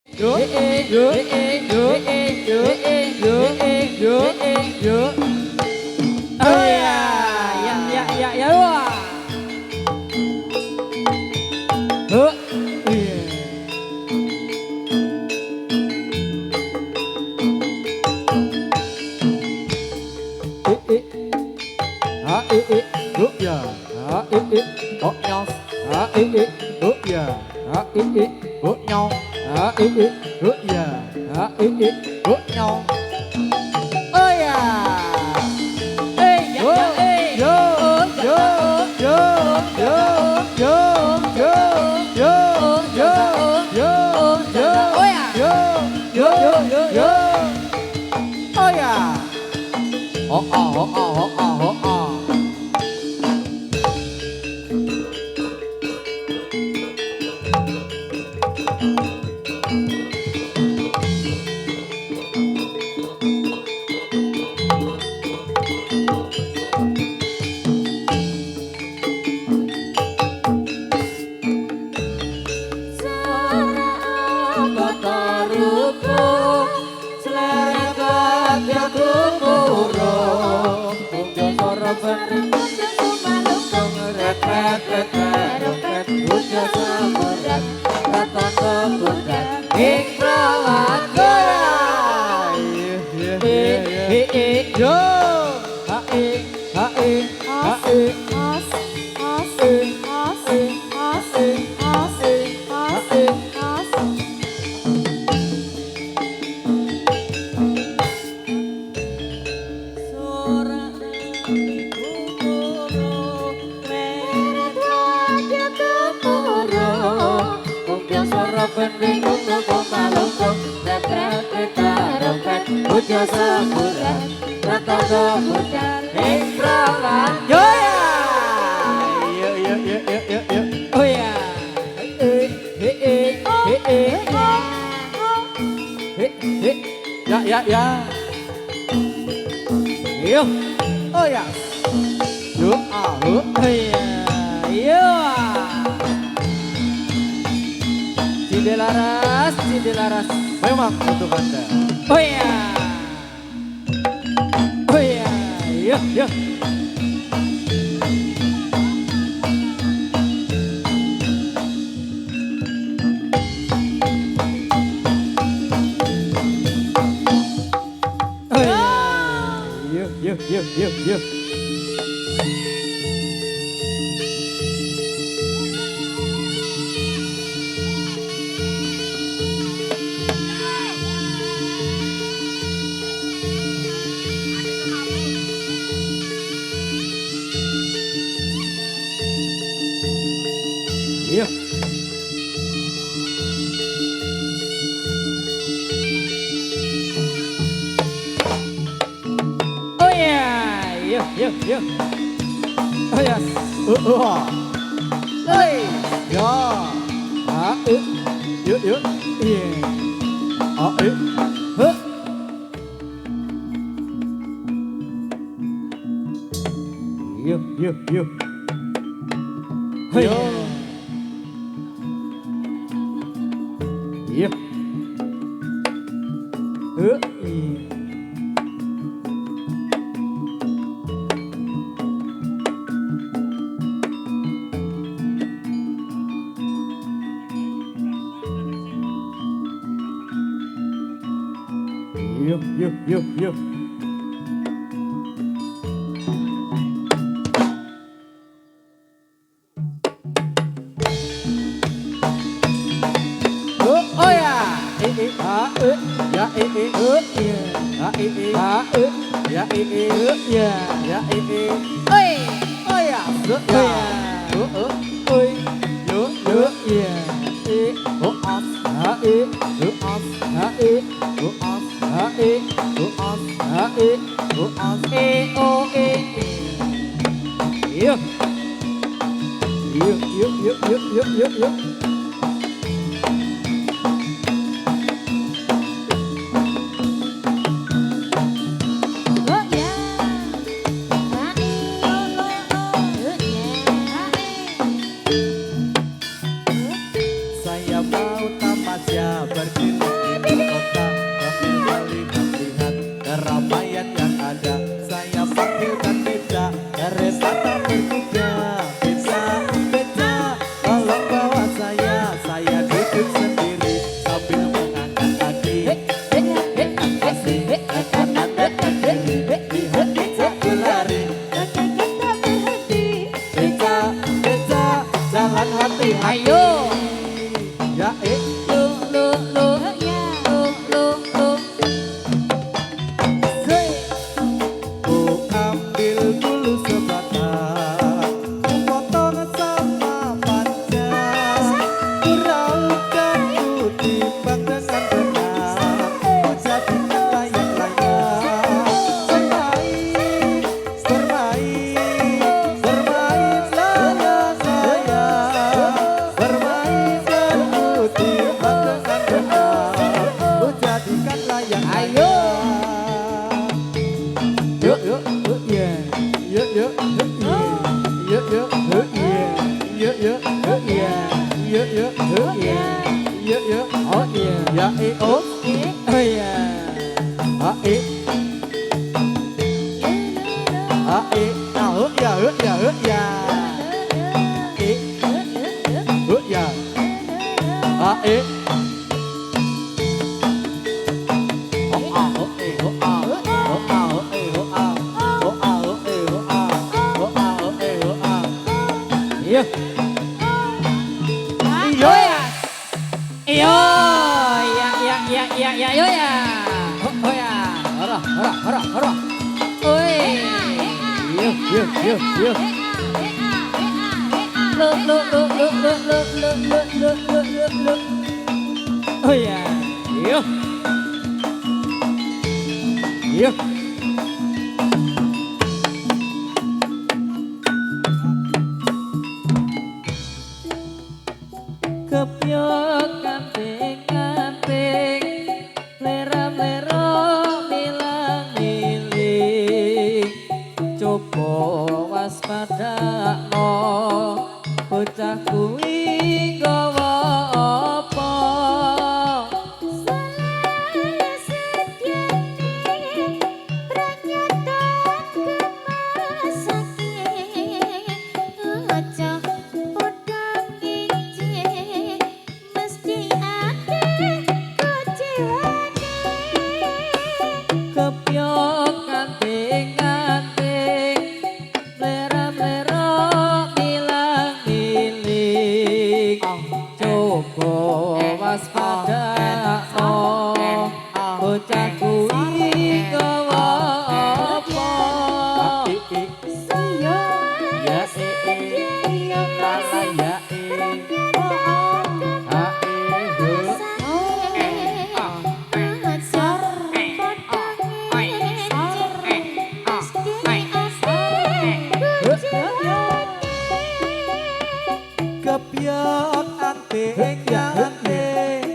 Yo, yo, yo, yo. Oh ya, ya, wah. Oh, iya. Ha, oh ya, ha, oh nyos, ha, oh ya, ha, oh nyos, ha, oh ya, ha, oh nyos. Oh ya. Yo, yo, yo, yo, yo, yo, yo, yo, yo, yo, yo, oh ya, yo, yo, yo, yo, oh ya, oh oh oh oh oh oh oh. Ya. Yo. Oh ya. Yo, iya. Cindelaras, memang untuk Anda. Oh ya. Oh ya. Yo. Yo. Yo. Oh yeah, yo. Oh yes. Hey, ya. Ah, yo, yeah. Ah, huh. Yo. Hey. Yo. Yo. Oh ya. Ya, ya. Oi, oh ya. Oi, yo, ya. Oh as, Yo. Saya mau tamat ya berkeliling. ditimbang dengan benar, kau jadikan layak-layak. Bermainlah ya sayang, bermainlah ku timbang dengan benar, kau jadikan layak-layak. Yuk yuk yuk yeah, yuk yuk yuk yeah, yuk yuk yuk yeah, yuk yuk yuk yeah, yuk yuk yuk yeah, yuk yuk oh yeah, ya oh yeah, nào hước ya hước ya hước ya, hước ya, Yo ya. Yo ya yo ya. Oh ya. Hara. Oi. Yo. Lo. Oh ya. Yo. Kepyok kanting-kanting lera-lera milang-miling coba waspadakno bocah kuwi nggawa apa Saya sediane pranyataan kemasake aja padha ngece mesti akeh kecewane kepyok kanting-kanting lera-lera milang-miling coba waspadakno bocah kuwi nggawa apa saya ya kepyok anting-anting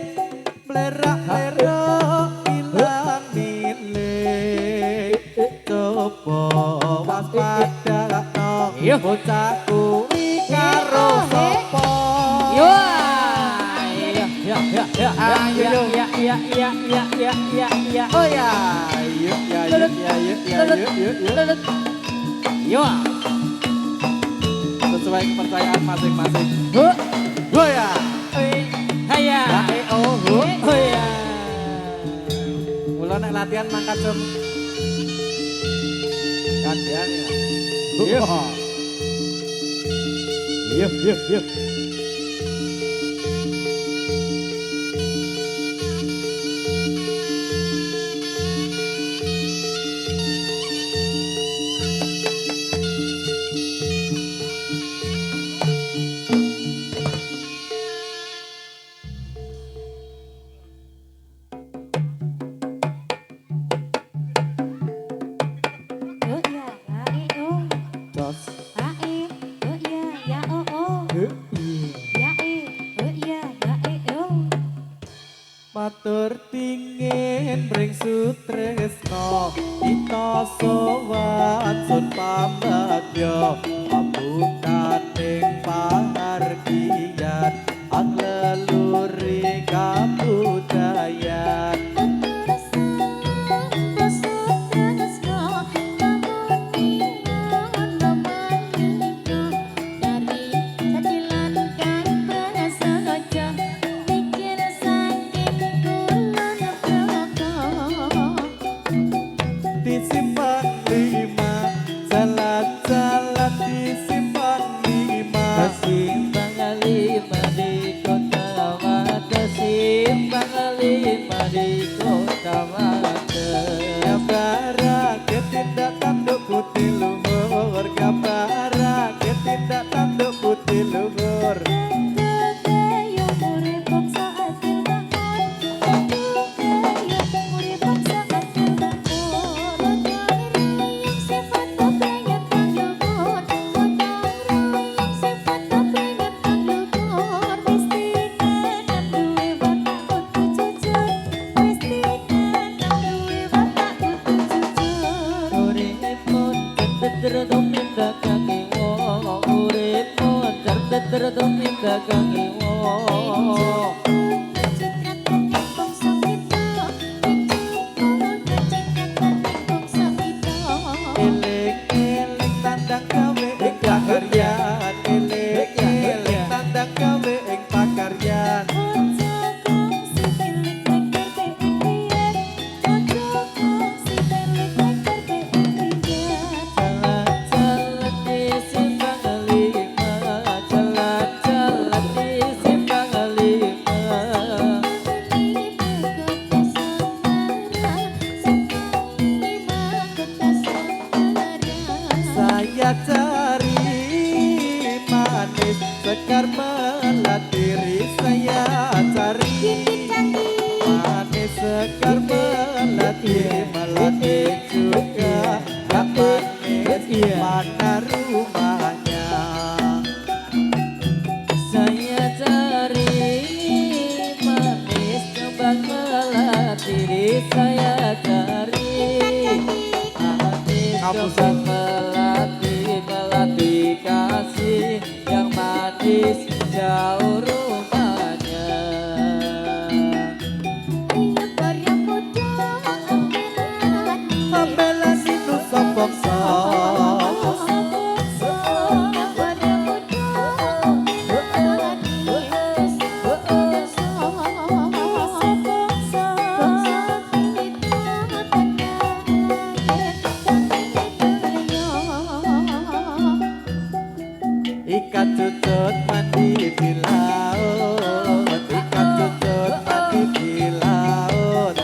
blerak-blerak milang-miling coba waspadakno bocah kuwi karo sapa ya. oh ya Yo. sesuai kepercayaan masing-masing. Oh ya. Haya. Oh ya. Mula nek latihan mangkat jam kandian ya. Yuk. Matur dingin bring sutresno kita sowan sun pambagya pambukaning pahargyan ang leluri kabudayan disimpan lima jalan-jalan disimpan lima Simpang lima di kota Mata, simpang lima di kota Mata. Gabara ketindak tanduk putih luhur Gabara ketindak tanduk putih luhur tertung dagang iwo eling-eling tandang gawe ing pakaryan eling-eling tandang gawe ing pakaryan jalan-jalan di simpang lima jalan-jalan di simpang lima saya cari manis sekar melatiri saya cari manis sekar melatih juga gak manis mana rumahnya saya cari manis kembang melatiri saya cari manis kembang melatih kasih yang manis jauh rumahnya ambelan itu sopokso ikan cucut mandi di laut ikan cucut mandi di laut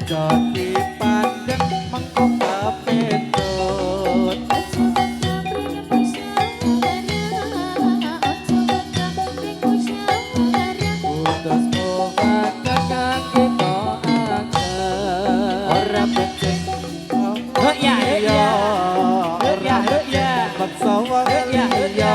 jadi pandang mengkok kepetut putus muka kaki kok orang becek iya paksa wangi iya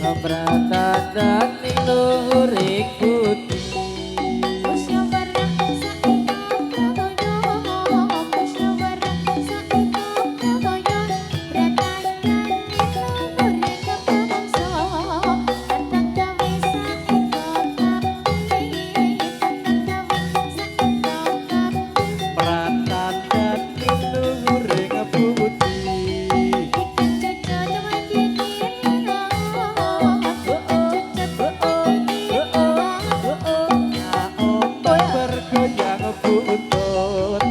keberatan dan luhur ikuti peratan dan luhur ngeputi ombak bergoyang buntut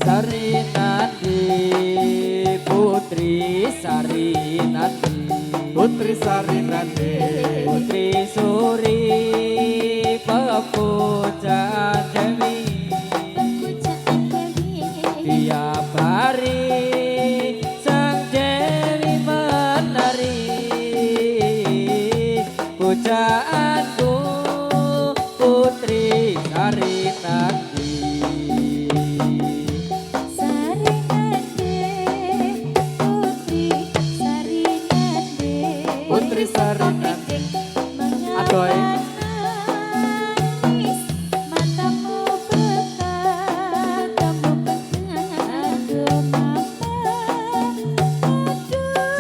Sari Nadi Putri Sari Nadi Putri Sari Nadi Putri Suri Pepujaan Dewi tiap hari sang Dewi menari pujaanku Putri Sari Nadi Putri Sari Nadi adoy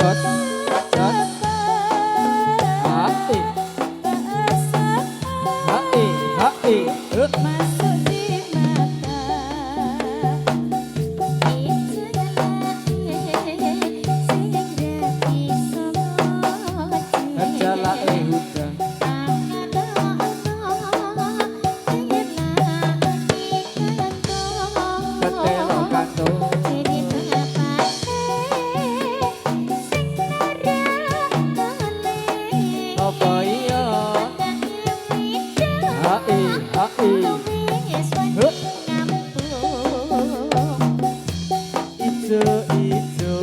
jot hati Masuk di mata itu Jala huda ketelo kanto apa iya ijo ijo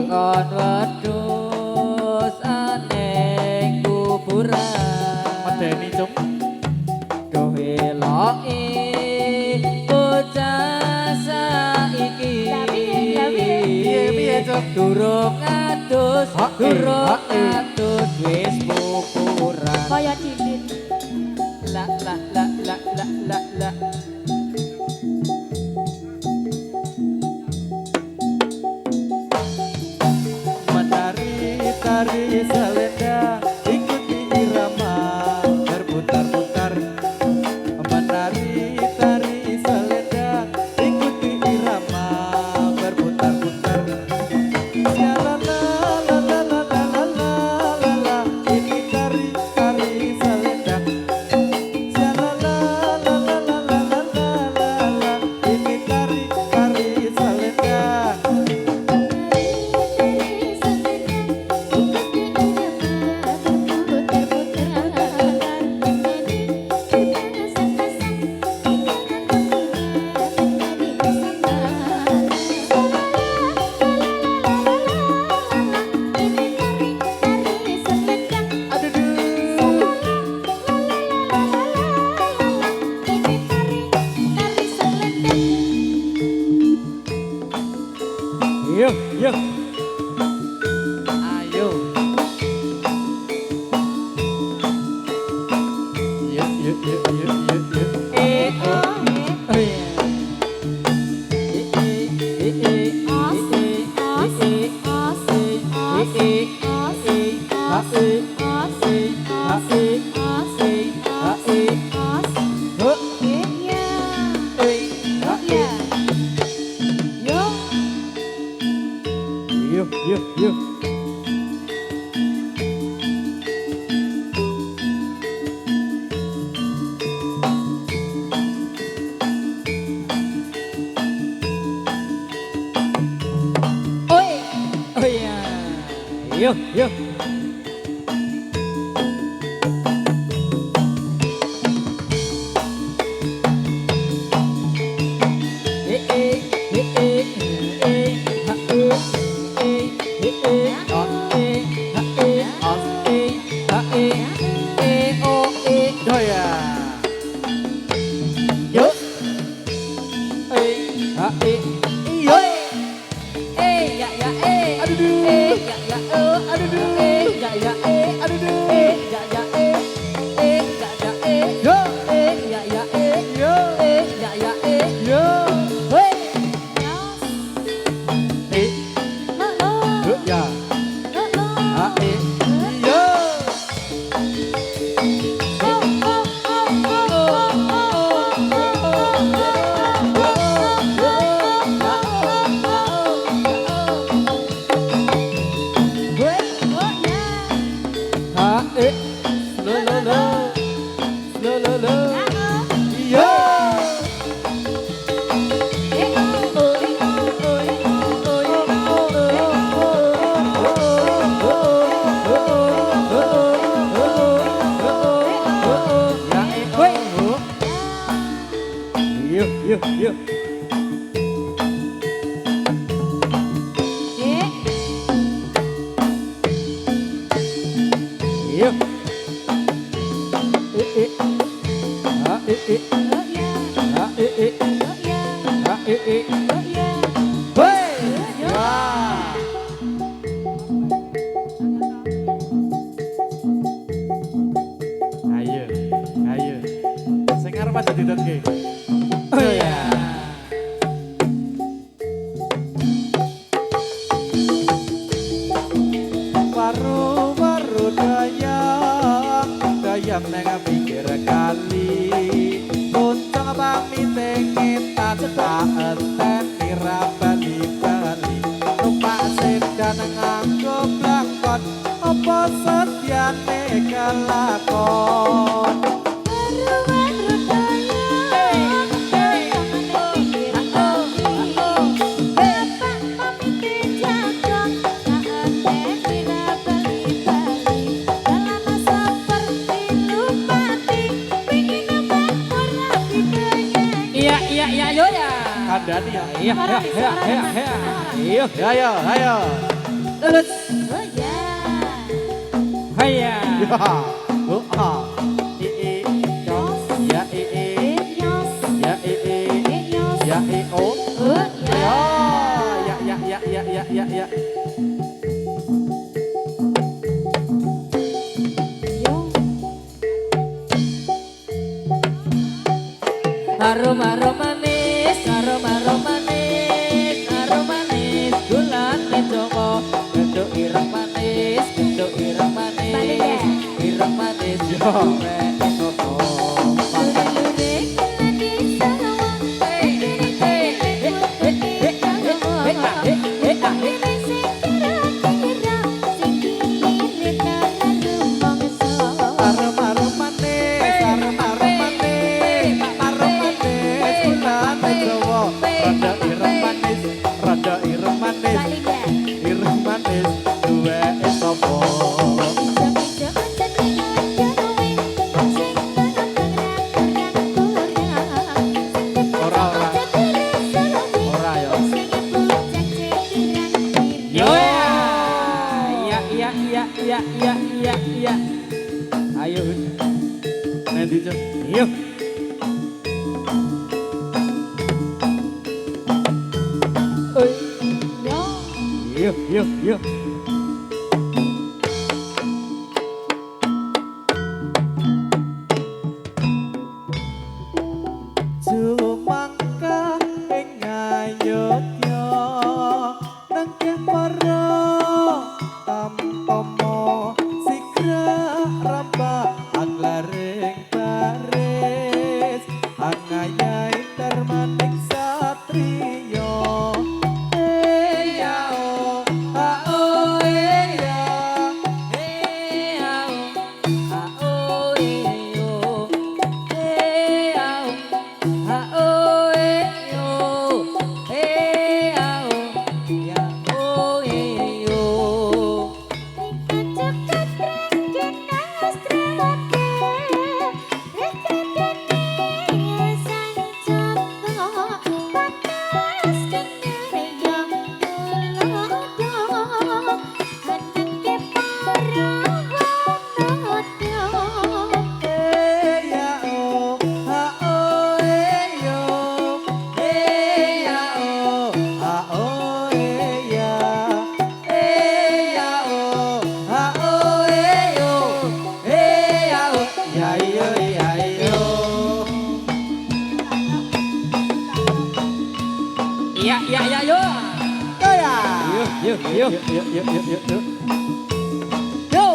Takon wedhus ane kuburan Medeni cung. Duh eloki bocah saiki Piye cung. Durung adus wis kuburan Kaya didit. La la la la la la la Tari selendang ikuti irama berputar-putar menari tari selendang ikuti irama berputar-putar la la la la la la la la la ini tari selendang la la la la la la la la ini tari selendang Yuk, yuk. Ayo. Yuk, yuk, yuk, yuk, yuk, yuk. Yuk, yuk, yuk. Oh iya Yuk yuk Lulus. Oh ya. Haya. Ya. Oh ah. Yos. Ya Yos. Ya Yos. Ya oh. Oh ya. Ya. Yo. Harum manis, harum manis, harum manis, gulan menjomo, genduk ireng manis, ireng manis, ireng manis, Ya. Lurik manis sawa. Rada ireng manis, duwe sapa? Ora ya. Yo ya. Ayo, Nanti Cuk. yuk. Yuk. Jumangka ing ngayodya nangke para tampomo sigra ramba anglaring baris angayai termaning satriya yao ao ya Iya, yuk. Yuk. Yuk. Yo.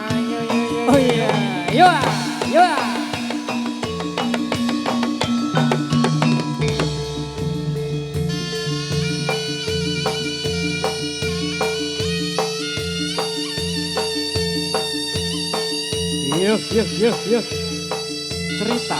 Ayo. Oh iya, yuk. Yuk. Cerita.